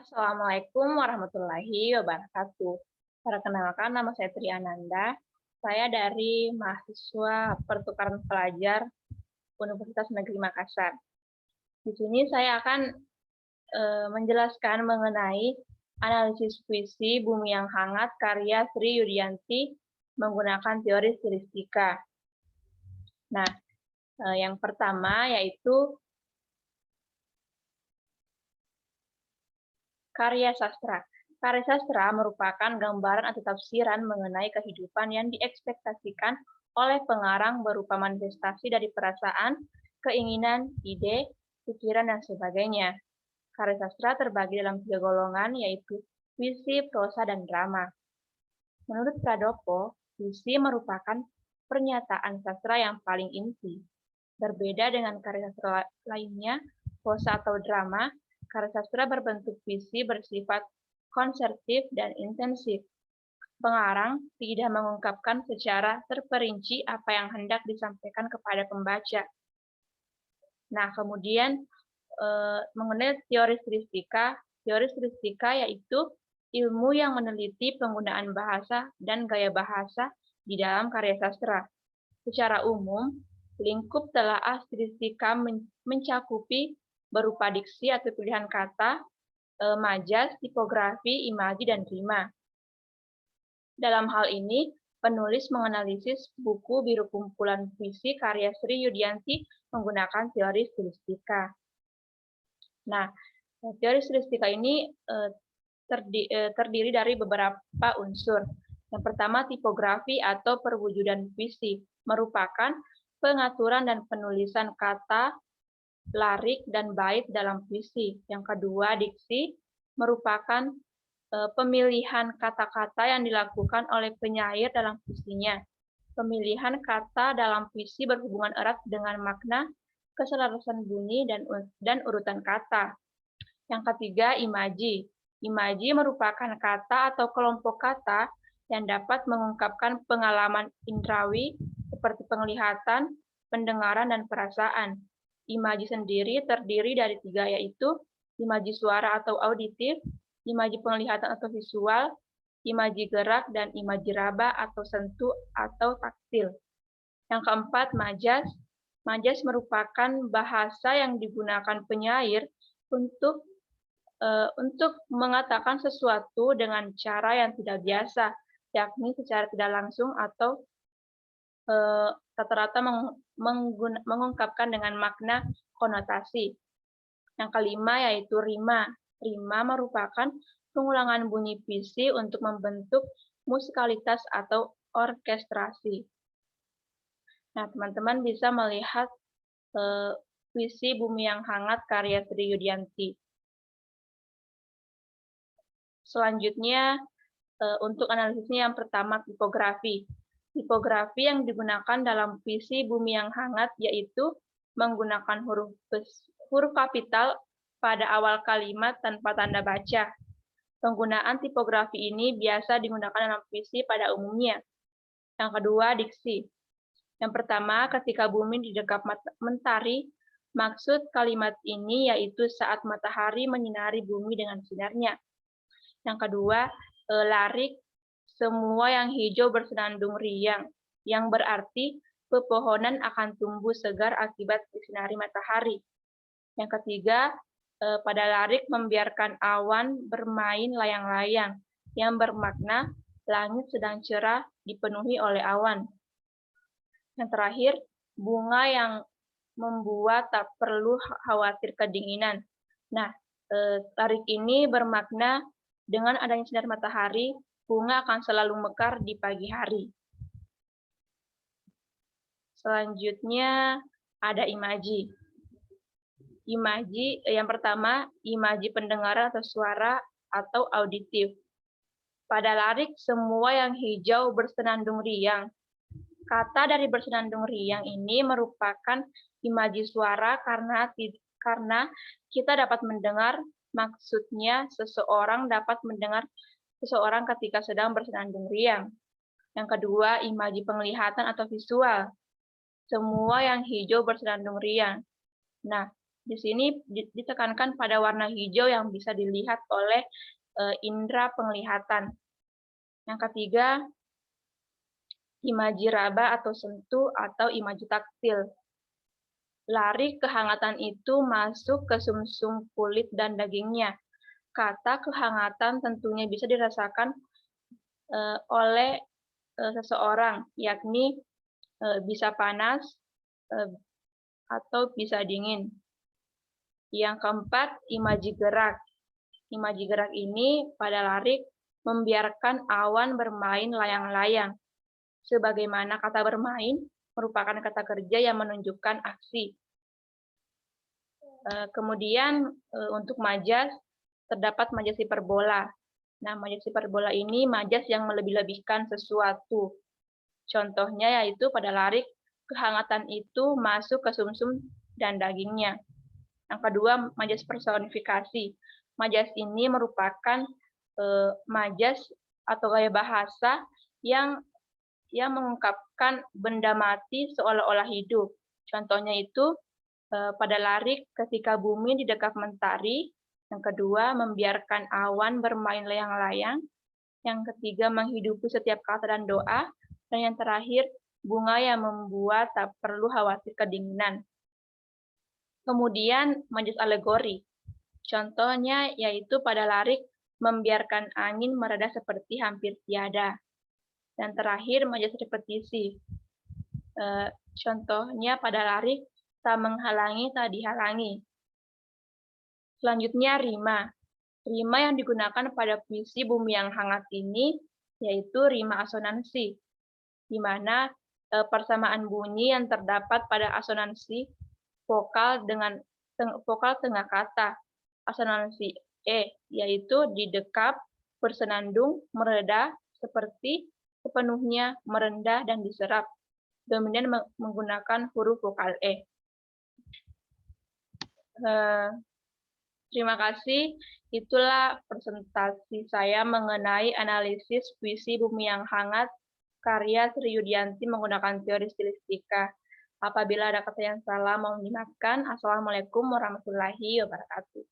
Assalamualaikum warahmatullahi wabarakatuh. Perkenalkan, nama saya Triananda. Saya dari mahasiswa pertukaran pelajar Universitas Negeri Makassar. Di sini saya akan menjelaskan mengenai analisis puisi Bumi yang Hangat karya Sri Yudianti menggunakan teori stilistika. Nah, yang pertama yaitu karya sastra. Karya sastra merupakan gambaran atau tafsiran mengenai kehidupan yang diekspektasikan oleh pengarang berupa manifestasi dari perasaan, keinginan, ide, pikiran, dan sebagainya. Karya sastra terbagi dalam 3 golongan, yaitu puisi, prosa, dan drama. Menurut Pradopo, puisi merupakan pernyataan sastra yang paling inti. Berbeda dengan karya sastra lainnya, prosa atau drama, karya sastra berbentuk puisi bersifat konservatif dan intensif. Pengarang tidak mengungkapkan secara terperinci apa yang hendak disampaikan kepada pembaca. Nah, kemudian mengenai teori stilistika yaitu ilmu yang meneliti penggunaan bahasa dan gaya bahasa di dalam karya sastra. Secara umum, lingkup telaah stilistika mencakupi berupa diksi atau pilihan kata, majas, tipografi, imaji, dan rima. Dalam hal ini, penulis menganalisis buku Biru Kumpulan Puisi karya Sri Yudianti menggunakan teori stilistika. Nah, teori stilistika ini terdiri dari beberapa unsur. Yang pertama, tipografi atau perwujudan puisi, merupakan pengaturan dan penulisan kata, larik, dan bait dalam puisi. Yang kedua, diksi, merupakan pemilihan kata-kata yang dilakukan oleh penyair dalam puisinya. Pemilihan kata dalam puisi berhubungan erat dengan makna, keselarasan bunyi, dan urutan kata. Yang ketiga, imaji. Imaji merupakan kata atau kelompok kata yang dapat mengungkapkan pengalaman indrawi seperti penglihatan, pendengaran, dan perasaan. Imaji sendiri terdiri dari 3, yaitu imaji suara atau auditif, imaji penglihatan atau visual, imaji gerak, dan imaji raba atau sentuh atau taktil. Yang keempat, majas. Majas merupakan bahasa yang digunakan penyair untuk mengatakan sesuatu dengan cara yang tidak biasa, yakni secara tidak langsung atau rata-rata mengungkapkan dengan makna konotasi. Yang kelima yaitu rima. Rima merupakan pengulangan bunyi puisi untuk membentuk musikalitas atau orkestrasi. Nah, teman-teman bisa melihat puisi Bumi yang Hangat karya Sri Yudianti. Selanjutnya, untuk analisisnya yang pertama, tipografi. Tipografi yang digunakan dalam puisi Bumi yang Hangat yaitu menggunakan huruf kapital pada awal kalimat tanpa tanda baca. Penggunaan tipografi ini biasa digunakan dalam puisi pada umumnya. Yang kedua, diksi. Yang pertama, ketika bumi didekap mentari, maksud kalimat ini yaitu saat matahari menyinari bumi dengan sinarnya. Yang kedua, larik, semua yang hijau bersenandung riang, yang berarti pepohonan akan tumbuh segar akibat disinari matahari. Yang ketiga, pada larik membiarkan awan bermain layang-layang, yang bermakna langit sedang cerah dipenuhi oleh awan. Yang terakhir, bunga yang membuat tak perlu khawatir kedinginan. Nah, larik ini bermakna dengan adanya sinar matahari, bunga akan selalu mekar di pagi hari. Selanjutnya ada imaji. Imaji yang pertama, imaji pendengaran atau suara atau auditif. Pada larik, semua yang hijau bersenandung riang. Kata dari bersenandung riang ini merupakan imaji suara karena kita dapat mendengar, maksudnya seseorang dapat mendengar seseorang ketika sedang bersenandung riang. Yang kedua, imaji penglihatan atau visual. Semua yang hijau bersenandung riang. Nah, Di sini ditekankan pada warna hijau yang bisa dilihat oleh indera penglihatan. Yang ketiga, imaji raba atau sentuh atau imaji taktil. Lari kehangatan itu masuk ke sumsum kulit dan dagingnya. Kata kehangatan tentunya bisa dirasakan oleh seseorang, yakni bisa panas atau bisa dingin. Yang keempat, imaji gerak. Imaji gerak ini pada larik membiarkan awan bermain layang-layang. Sebagaimana kata bermain merupakan kata kerja yang menunjukkan aksi. Kemudian untuk majas, terdapat majas hiperbola. Nah, majas hiperbola ini majas yang melebih-lebihkan sesuatu. Contohnya yaitu pada larik, kehangatan itu masuk ke sumsum dan dagingnya. Yang kedua, majas personifikasi. Majas ini merupakan majas atau gaya bahasa yang mengungkapkan benda mati seolah-olah hidup. Contohnya itu pada larik ketika bumi di dekat mentari. Yang kedua, membiarkan awan bermain layang-layang. Yang ketiga, menghidupi setiap kata dan doa. Dan yang terakhir, bunga yang membuat tak perlu khawatir kedinginan. Kemudian, majas alegori. Contohnya yaitu pada larik membiarkan angin mereda seperti hampir tiada. Dan terakhir, majas repetisi. Contohnya pada larik tak menghalangi, tak dihalangi. Selanjutnya, rima. Rima yang digunakan pada puisi Bumi yang Hangat ini yaitu rima asonansi, di mana persamaan bunyi yang terdapat pada asonansi vokal dengan vokal tengah kata. Asonansi E, yaitu didekap, bersenandung, mereda, seperti, sepenuhnya, merendah, dan diserap. Dominan menggunakan huruf vokal E. Terima kasih. Itulah presentasi saya mengenai analisis puisi Bumi yang Hangat, karya Sri Yudianti menggunakan teori stilistika. Apabila ada kata yang salah, mohon dimaafkan. Assalamualaikum warahmatullahi wabarakatuh.